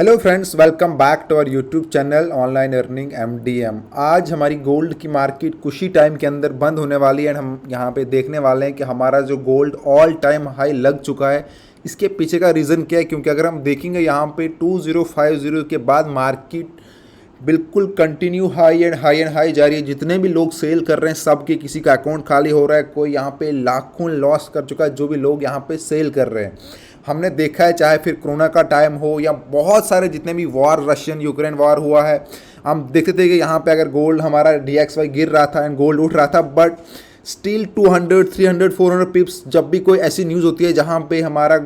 Hello friends, welcome back to our YouTube channel online earning MDM. आज हमारी gold की market कुछ ही time के अंदर बंद होने वाली है एंड हम यहाँ पे देखने वाले हैं कि हमारा जो गोल्ड ऑल टाइम हाई लग चुका है। इसके पीछे का रीज़न क्या है? क्योंकि अगर हम देखेंगे यहाँ पे 2050 के बाद मार्केट बिल्कुल कंटिन्यू हाई जा रही है। जितने भी लोग सेल कर रहे हैं सबके किसी का अकाउंट खाली हो रहा है, कोई यहाँ पे लाखों लॉस कर चुका है जो भी लोग यहाँ पे सेल कर रहे हैं। हमने देखा है, चाहे फिर कोरोना का टाइम हो या बहुत सारे जितने भी वॉर, रशियन यूक्रेन वॉर हुआ है, हम देखते थे कि यहाँ पे अगर गोल्ड हमारा DXY गिर रहा था एंड गोल्ड उठ रहा था, बट स्टिल 200 300 400 पिप्स जब भी कोई ऐसी न्यूज़ होती है जहाँ पे हमारा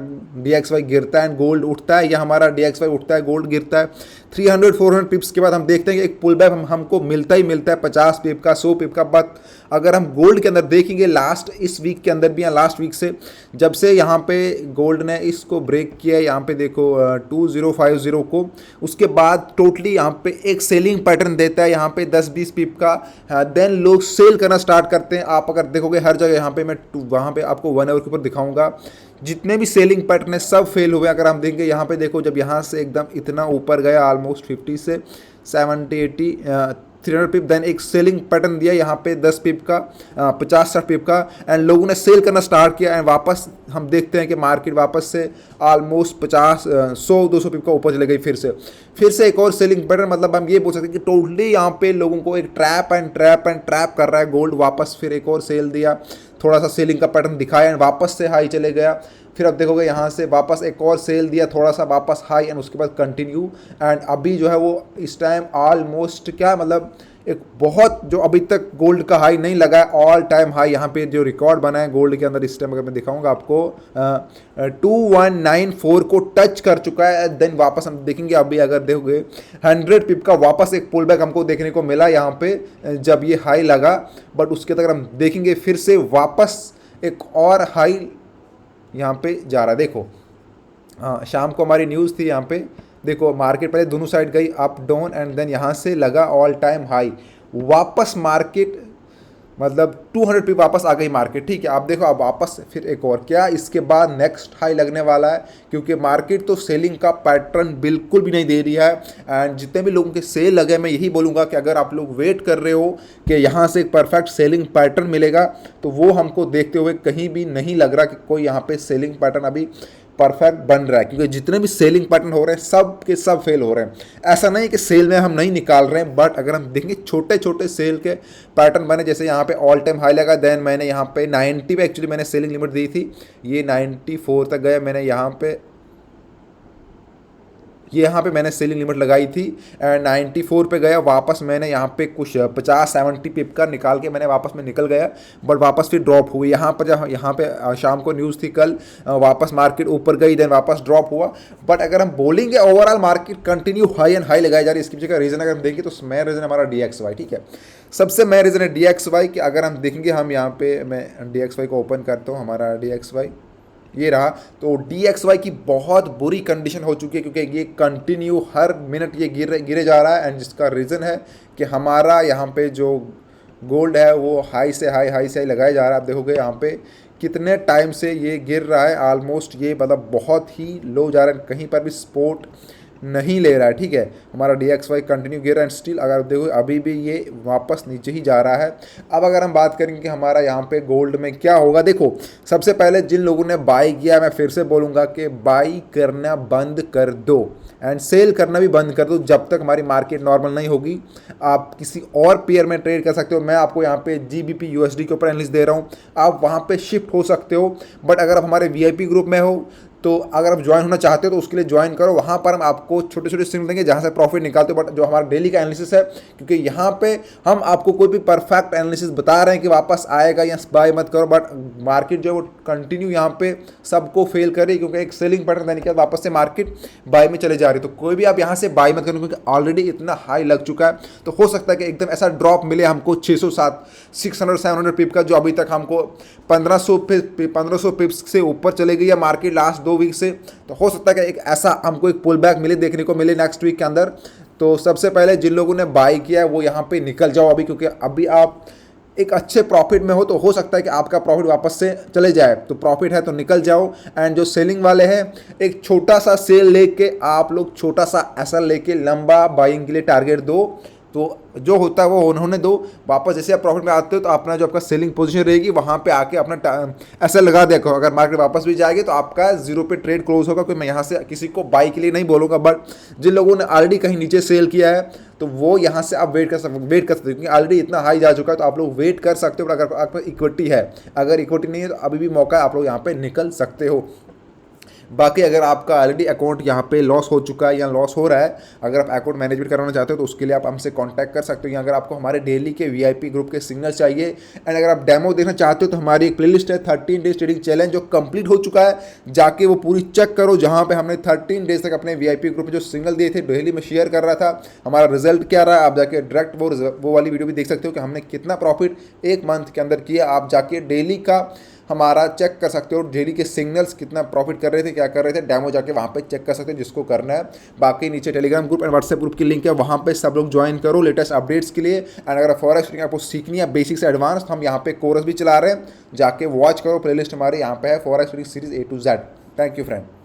DXY गिरता है एंड गोल्ड उठता है, या हमारा DXY उठता है गोल्ड गिरता है, 300 400 पिप्स के बाद हम देखते हैं कि एक पुल बैक हमको मिलता ही मिलता है 50 पिप का, 100 पिप का। बट अगर हम गोल्ड के अंदर देखेंगे लास्ट इस वीक के अंदर भी, या लास्ट वीक से जब से यहाँ पे गोल्ड ने इसको ब्रेक किया है, यहाँ पे देखो 2050 को, उसके बाद टोटली यहाँ पे एक सेलिंग पैटर्न देता है यहाँ पे 10-20 पिप का। देन लोग सेल करना स्टार्ट करते हैं। आप अगर देखोगे हर जगह, यहाँ पे मैं वहाँ पे आपको 1 आवर के ऊपर दिखाऊंगा, जितने भी सेलिंग पैटर्न है सब फेल हुए। अगर हम देखेंगे यहाँ पे देखो, जब यहाँ से एकदम इतना ऊपर गया ऑलमोस्ट 50 से 70 80 300 पिप, देन एक सेलिंग पैटर्न दिया यहाँ पे 10 पिप का, 50-60 पिप का, एंड लोगों ने सेल करना स्टार्ट किया एंड वापस हम देखते हैं कि मार्केट वापस से ऑलमोस्ट 100-200 पिप का ऊपर चले गई। फिर से एक और सेलिंग पैटर्न। मतलब हम ये बोल सकते हैं कि टोटली यहाँ पे लोगों को एक ट्रैप कर रहा है गोल्ड। वापस फिर एक और सेल दिया, थोड़ा सा सेलिंग का पैटर्न दिखाया एंड वापस से हाई चले गया। फिर अब देखोगे यहाँ से वापस एक और सेल दिया, थोड़ा सा वापस हाई एंड उसके बाद कंटिन्यू। एंड अभी जो है वो इस टाइम ऑलमोस्ट क्या, मतलब एक बहुत जो अभी तक गोल्ड का हाई नहीं लगा है, ऑल टाइम हाई यहाँ पे जो रिकॉर्ड बना है गोल्ड के अंदर इस टाइम, अगर मैं दिखाऊंगा आपको 2194 को टच कर चुका है। देन वापस हम देखेंगे, अभी अगर देखोगे 100 पिप का वापस एक पुल बैक हमको देखने को मिला यहाँ पे जब ये हाई लगा। बट उसके तक अगर हम देखेंगे फिर से वापस एक और हाई यहाँ पे जा रहा है। देखो हाँ, शाम को हमारी न्यूज़ थी यहाँ पे, देखो मार्केट पहले दोनों साइड गई अप डाउन एंड देन यहाँ से लगा ऑल टाइम हाई। वापस मार्केट मतलब 200 पे वापस आ गई मार्केट, ठीक है। आप देखो अब वापस फिर एक और क्या, इसके बाद नेक्स्ट हाई लगने वाला है, क्योंकि मार्केट तो सेलिंग का पैटर्न बिल्कुल भी नहीं दे रही है। एंड जितने भी लोगों के सेल लगे, मैं यही बोलूँगा कि अगर आप लोग वेट कर रहे हो कि यहाँ से एक परफेक्ट सेलिंग पैटर्न मिलेगा, तो वो हमको देखते हुए कहीं भी नहीं लग रहा कि कोई यहाँ पे सेलिंग पैटर्न अभी परफेक्ट बन रहा है। क्योंकि जितने भी सेलिंग पैटर्न हो रहे हैं सब के सब फेल हो रहे हैं। ऐसा नहीं कि सेल में हम नहीं निकाल रहे हैं, बट अगर हम देखेंगे छोटे छोटे सेल के पैटर्न बने, जैसे यहाँ पे ऑल टाइम हाई लगा, देन मैंने यहाँ पे 90 पे एक्चुअली मैंने सेलिंग लिमिट दी थी, ये 94 तक गया, मैंने यहाँ पे मैंने सेलिंग लिमिट लगाई थी एंड 94 पे गया। वापस मैंने यहाँ पे कुछ 50-70 पिप का निकाल के मैंने वापस में निकल गया, बट वापस फिर ड्रॉप हुई। यहाँ पर जब यहाँ पे शाम को न्यूज़ थी कल, वापस मार्केट ऊपर गई, देन वापस ड्रॉप हुआ। बट अगर हम बोलेंगे overall market continue high and high लगाई जा रही है, इसके पीछे का रीज़न अगर हम देखेंगे तो मेन रीज़न हमारा DXY, ठीक है। सबसे मेन रीज़न है DXY कि अगर हम देखेंगे, हम यहाँ पे मैं DXY को ओपन करता हूँ, हमारा DXY ये रहा। तो DXY की बहुत बुरी कंडीशन हो चुकी है, क्योंकि ये कंटिन्यू हर मिनट ये गिरे जा रहा है। एंड जिसका रीज़न है कि हमारा यहाँ पे जो गोल्ड है वो हाई से हाई लगाया जा रहा है। आप देखोगे यहाँ पे कितने टाइम से ये गिर रहा है, ऑलमोस्ट ये मतलब बहुत ही लो जा रहा है, कहीं पर भी सपोर्ट नहीं ले रहा है, ठीक है। हमारा DXY कंटिन्यू गिर रहा है एंड स्टिल अगर देखो अभी भी ये वापस नीचे ही जा रहा है। अब अगर हम बात करेंगे कि हमारा यहाँ पे गोल्ड में क्या होगा, देखो सबसे पहले जिन लोगों ने बाई किया, मैं फिर से बोलूँगा कि बाई करना बंद कर दो एंड सेल करना भी बंद कर दो जब तक हमारी मार्केट नॉर्मल नहीं होगी। आप किसी और पेयर में ट्रेड कर सकते हो, मैं आपको यहाँ पे GBP USD के ऊपर एनालिसिस दे रहा हूँ, आप वहाँ पे शिफ्ट हो सकते हो। बट अगर आप हमारे VIP ग्रुप में हो, तो अगर आप ज्वाइन होना चाहते हो तो उसके लिए ज्वाइन करो। वहाँ पर हम आपको छोटे छोटे सिग्नल देंगे जहाँ से प्रॉफिट निकालते हो, बट जो हमारा डेली का एनालिसिस है, क्योंकि यहाँ पे हम आपको कोई भी परफेक्ट एनालिसिस बता रहे हैं कि वापस आएगा या बाय मत करो, बट मार्केट जो है वो कंटिन्यू यहाँ पे सबको फेल कर रही है, क्योंकि एक सेलिंग पैटर्न देने के बाद वापस से मार्केट बाय में चले जा रही है। तो कोई भी आप यहाँ से बाय मत करो, क्योंकि ऑलरेडी इतना हाई लग चुका है। तो हो सकता है कि एकदम ऐसा ड्रॉप मिले हमको 600-700 पिप का, जो अभी तक हमको 1500 पिप्स से ऊपर चले गई है मार्केट लास्ट 2 वीक से। तो हो सकता है कि एक ऐसा हमको एक पुल बैक मिले, देखने को मिले नेक्स्ट वीक के अंदर। तो सबसे पहले जिन लोगों ने बाई किया है वो यहाँ पे निकल जाओ अभी, क्योंकि अभी आप एक अच्छे प्रॉफिट में हो तो हो सकता है कि आपका प्रॉफिट वापस से चले जाए, तो प्रॉफिट है तो निकल जाओ। एंड जो सेलिंग वाले हैं, एक छोटा सा सेल लेके आप लोग छोटा सा ऐसा लेके लंबा बाइंग के लिए टारगेट दो, तो जो होता है वो उन्होंने दो। वापस जैसे आप प्रॉफिट में आते हो तो अपना जो आपका सेलिंग पोजीशन रहेगी वहाँ पे आके अपना ऐसा लगा देखो, अगर मार्केट वापस भी जाएगी तो आपका जीरो पे ट्रेड क्लोज होगा। कोई मैं यहाँ से किसी को बाई के लिए नहीं बोलूँगा, बट जिन लोगों ने ऑलरेडी कहीं नीचे सेल किया है तो वो यहाँ से आप वेट कर सकते हो, क्योंकि ऑलरेडी इतना हाई जा चुका है, तो आप लोग वेट कर सकते हो। अगर आपका इक्विटी है, अगर इक्विटी नहीं है तो अभी भी मौका है, आप लोग यहाँ पे निकल सकते हो। बाकी अगर आपका ऑलरेडी अकाउंट यहाँ पे लॉस हो चुका है या लॉस हो रहा है, अगर आप अकाउंट मैनेजमेंट करवाना चाहते हो तो उसके लिए आप हमसे कांटेक्ट कर सकते हो। या अगर आपको हमारे डेली के वीआईपी ग्रुप के सिग्नल चाहिए एंड अगर आप डेमो देखना चाहते हो तो हमारी एक प्लेलिस्ट है 13 डेज ट्रेडिंग चैलेंज जो कंप्लीट हो चुका है, जाके वो पूरी चेक करो, जहाँ पे हमने 13 डेज तक अपने वीआईपी ग्रुप में जो सिग्नल दिए थे डेली में शेयर कर रहा था, हमारा रिजल्ट क्या रहा है। आप जाके डायरेक्ट वो वाली वीडियो भी देख सकते हो कि हमने कितना प्रॉफिट एक मंथ के अंदर किया। आप जाके डेली का हमारा चेक कर सकते हो, डेली के सिग्नल्स कितना प्रॉफिट कर रहे थे, क्या कर रहे थे, डेमो जाके वहाँ पे चेक कर सकते हो जिसको करना है। बाकी नीचे Telegram group and WhatsApp group की लिंक है, वहाँ पे सब लोग ज्वाइन करो लेटेस्ट अपडेट्स के लिए। एंड अगर फॉरेक्स ट्रेडिंग आपको सीखनी है बेसिक से एडवांस, तो हम यहाँ पे कोर्स भी चला रहे हैं, जाके वॉच करो, प्लेलिस्ट हमारे यहाँ पे है forex trading series A to Z। Thank you friend.